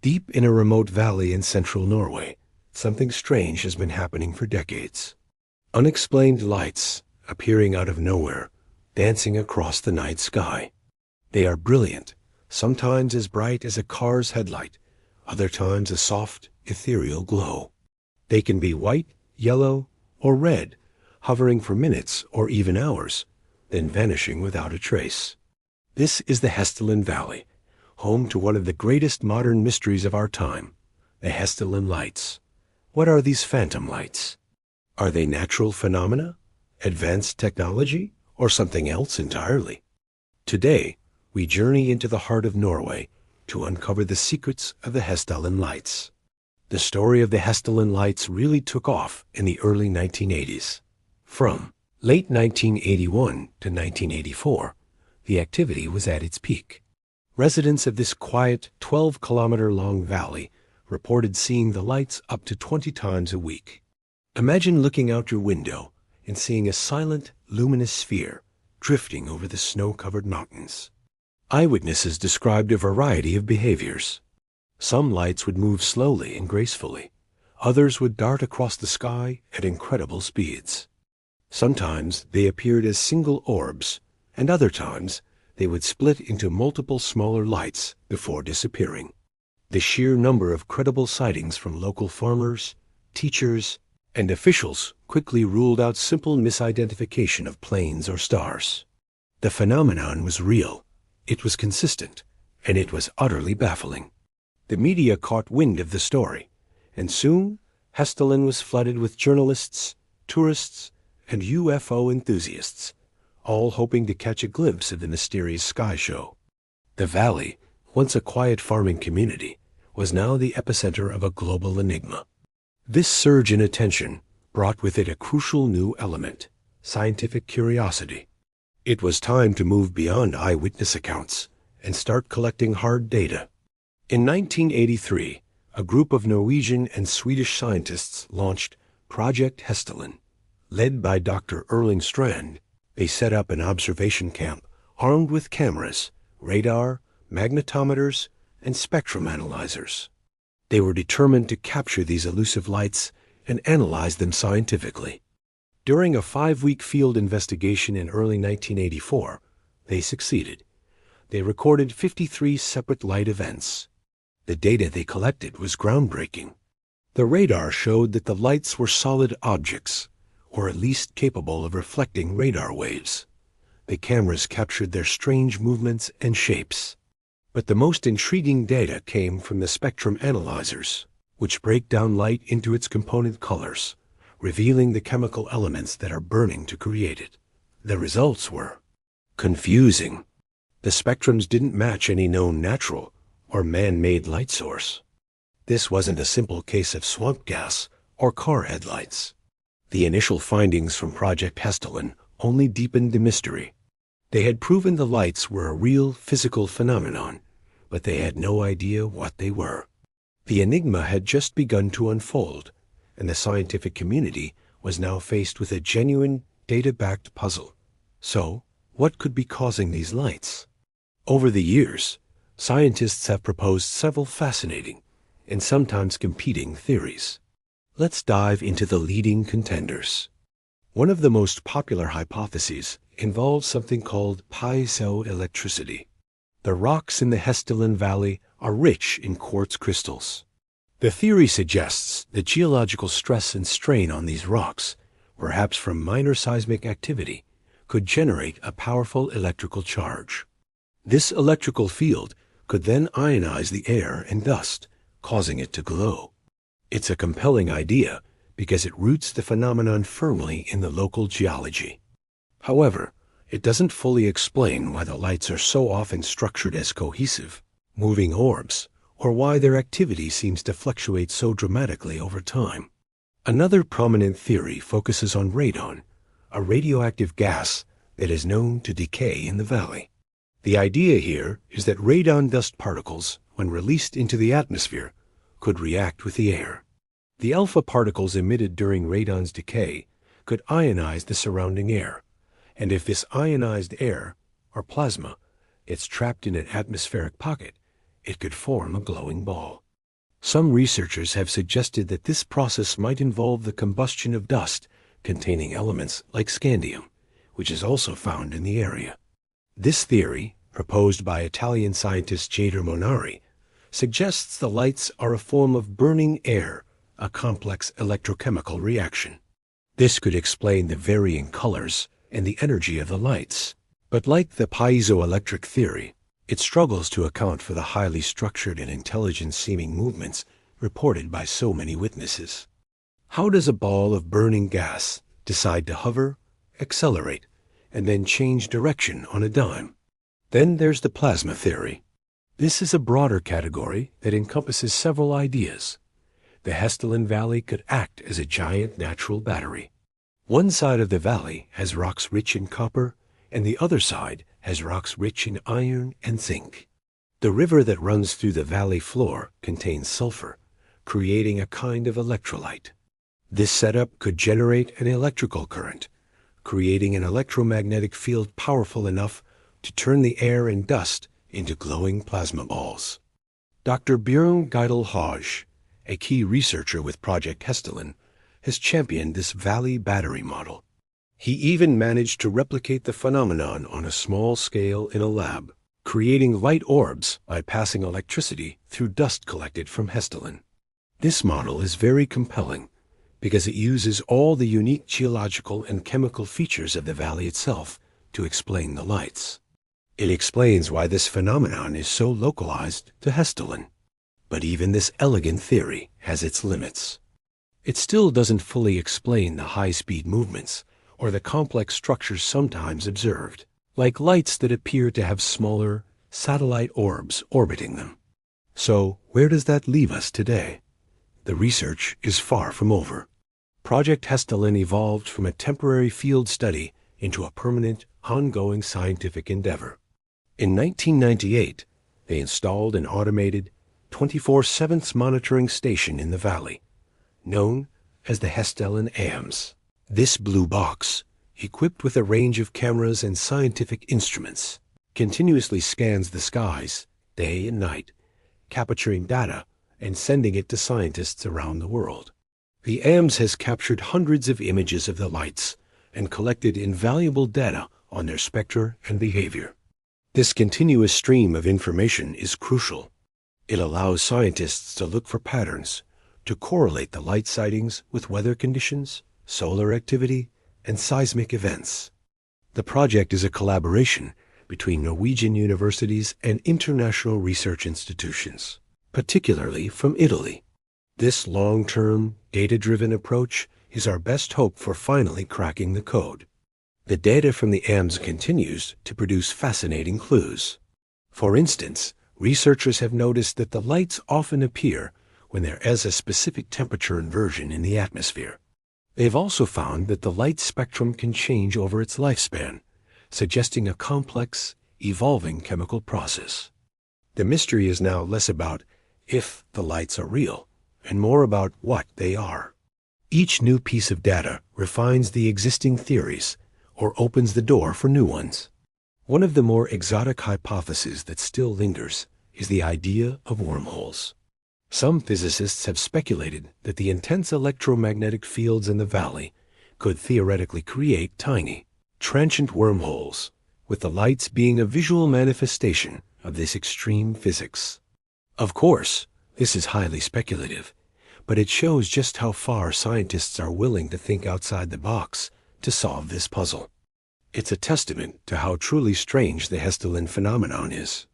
Deep in a remote valley in central Norway, something strange has been happening for decades. Unexplained lights appearing out of nowhere, dancing across the night sky. They are brilliant, sometimes as bright as a car's headlight, other times a soft, ethereal glow. They can be white, yellow, or red, hovering for minutes or even hours, then vanishing without a trace. This is the Hessdalen Valley, home to one of the greatest modern mysteries of our time, the Hessdalen Lights. What are these phantom lights? Are they natural phenomena, advanced technology, or something else entirely? Today, we journey into the heart of Norway to uncover the secrets of the Hessdalen Lights. The story of the Hessdalen Lights really took off in the early 1980s. From late 1981 to 1984, the activity was at its peak. Residents of this quiet 12-kilometer-long valley reported seeing the lights up to 20 times a week. Imagine looking out your window and seeing a silent, luminous sphere drifting over the snow-covered mountains. Eyewitnesses described a variety of behaviors. Some lights would move slowly and gracefully. Others would dart across the sky at incredible speeds. Sometimes they appeared as single orbs, and other times they would split into multiple smaller lights before disappearing. The sheer number of credible sightings from local farmers, teachers, and officials quickly ruled out simple misidentification of planes or stars. The phenomenon was real, it was consistent, and it was utterly baffling. The media caught wind of the story, and soon Hessdalen was flooded with journalists, tourists, and UFO enthusiasts, all hoping to catch a glimpse of the mysterious sky show. The valley, once a quiet farming community, was now the epicenter of a global enigma. This surge in attention brought with it a crucial new element: scientific curiosity. It was time to move beyond eyewitness accounts and start collecting hard data. In 1983, a group of Norwegian and Swedish scientists launched Project Hessdalen. Led by Dr. Erling Strand, they set up an observation camp armed with cameras, radar, magnetometers, and spectrum analyzers. They were determined to capture these elusive lights and analyze them scientifically. During a 5-week field investigation in early 1984, they succeeded. They recorded 53 separate light events. The data they collected was groundbreaking. The radar showed that the lights were solid objects, or at least capable of reflecting radar waves. The cameras captured their strange movements and shapes. But the most intriguing data came from the spectrum analyzers, which break down light into its component colors, revealing the chemical elements that are burning to create it. The results were confusing. The spectrums didn't match any known natural or man-made light source. This wasn't a simple case of swamp gas or car headlights. The initial findings from Project Hessdalen only deepened the mystery. They had proven the lights were a real physical phenomenon, but they had no idea what they were. The enigma had just begun to unfold, and the scientific community was now faced with a genuine, data-backed puzzle. So, what could be causing these lights? Over the years, scientists have proposed several fascinating and sometimes competing theories. Let's dive into the leading contenders. One of the most popular hypotheses involves something called piezoelectricity. The rocks in the Hessdalen Valley are rich in quartz crystals. The theory suggests that geological stress and strain on these rocks, perhaps from minor seismic activity, could generate a powerful electrical charge. This electrical field could then ionize the air and dust, causing it to glow. It's a compelling idea because it roots the phenomenon firmly in the local geology. However, it doesn't fully explain why the lights are so often structured as cohesive, moving orbs, or why their activity seems to fluctuate so dramatically over time. Another prominent theory focuses on radon, a radioactive gas that is known to decay in the valley. The idea here is that radon dust particles, when released into the atmosphere, could react with the air. The alpha particles emitted during radon's decay could ionize the surrounding air, and if this ionized air, or plasma, gets trapped in an atmospheric pocket, it could form a glowing ball. Some researchers have suggested that this process might involve the combustion of dust containing elements like scandium, which is also found in the area. This theory, proposed by Italian scientist Jader Monari, suggests the lights are a form of burning air, a complex electrochemical reaction. This could explain the varying colors and the energy of the lights. But like the piezoelectric theory, it struggles to account for the highly structured and intelligent-seeming movements reported by so many witnesses. How does a ball of burning gas decide to hover, accelerate, and then change direction on a dime? Then there's the plasma theory. This is a broader category that encompasses several ideas. The Hessdalen Valley could act as a giant natural battery. One side of the valley has rocks rich in copper, and the other side has rocks rich in iron and zinc. The river that runs through the valley floor contains sulfur, creating a kind of electrolyte. This setup could generate an electrical current, creating an electromagnetic field powerful enough to turn the air and dust into glowing plasma balls. Dr. Björn Geidel-Hage, a key researcher with Project Hessdalen, has championed this valley battery model. He even managed to replicate the phenomenon on a small scale in a lab, creating light orbs by passing electricity through dust collected from Hessdalen. This model is very compelling because it uses all the unique geological and chemical features of the valley itself to explain the lights. It explains why this phenomenon is so localized to Hessdalen. But even this elegant theory has its limits. It still doesn't fully explain the high-speed movements or the complex structures sometimes observed, like lights that appear to have smaller, satellite orbs orbiting them. So, where does that leave us today? The research is far from over. Project Hessdalen evolved from a temporary field study into a permanent, ongoing scientific endeavor. In 1998, they installed an automated 24/7 monitoring station in the valley, known as the Hessdalen AMS. This blue box, equipped with a range of cameras and scientific instruments, continuously scans the skies day and night, capturing data and sending it to scientists around the world. The AMS has captured hundreds of images of the lights and collected invaluable data on their spectra and behavior. This continuous stream of information is crucial. It allows scientists to look for patterns, to correlate the light sightings with weather conditions, solar activity, and seismic events. The project is a collaboration between Norwegian universities and international research institutions, particularly from Italy. This long-term, data-driven approach is our best hope for finally cracking the code. The data from the AMS continues to produce fascinating clues. For instance, researchers have noticed that the lights often appear when there is a specific temperature inversion in the atmosphere. They've also found that the light spectrum can change over its lifespan, suggesting a complex, evolving chemical process. The mystery is now less about if the lights are real, and more about what they are. Each new piece of data refines the existing theories or opens the door for new ones. One of the more exotic hypotheses that still lingers is the idea of wormholes. Some physicists have speculated that the intense electromagnetic fields in the valley could theoretically create tiny, transient wormholes, with the lights being a visual manifestation of this extreme physics. Of course, this is highly speculative, but it shows just how far scientists are willing to think outside the box to solve this puzzle. It's a testament to how truly strange the Hessdalen phenomenon is.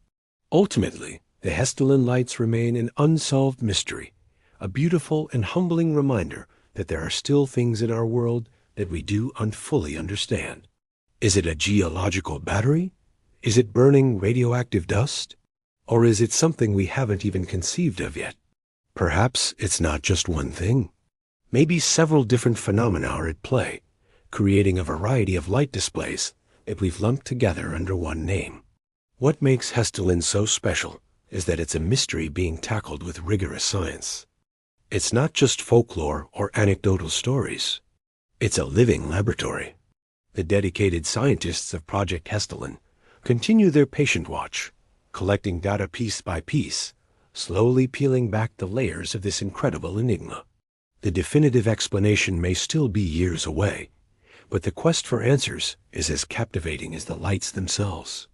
Ultimately, the Hessdalen lights remain an unsolved mystery, a beautiful and humbling reminder that there are still things in our world that we do unfully understand. Is it a geological battery? Is it burning radioactive dust? Or is it something we haven't even conceived of yet? Perhaps it's not just one thing. Maybe several different phenomena are at play, creating a variety of light displays that we've lumped together under one name. What makes Hessdalen so special is that it's a mystery being tackled with rigorous science. It's not just folklore or anecdotal stories. It's a living laboratory. The dedicated scientists of Project Hessdalen continue their patient watch, collecting data piece by piece, slowly peeling back the layers of this incredible enigma. The definitive explanation may still be years away, but the quest for answers is as captivating as the lights themselves.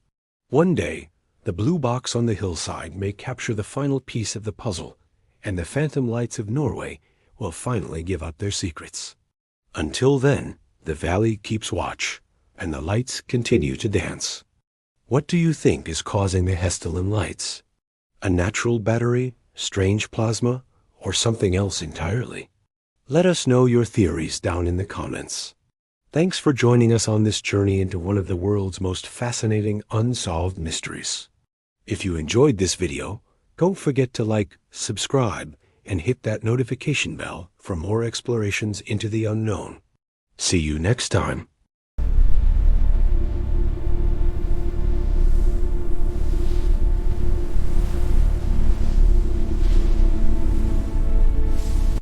One day, the blue box on the hillside may capture the final piece of the puzzle, and the phantom lights of Norway will finally give up their secrets. Until then, the valley keeps watch, and the lights continue to dance. What do you think is causing the Hessdalen lights? A natural battery, strange plasma, or something else entirely? Let us know your theories down in the comments. Thanks for joining us on this journey into one of the world's most fascinating unsolved mysteries. If you enjoyed this video, don't forget to like, subscribe, and hit that notification bell for more explorations into the unknown. See you next time.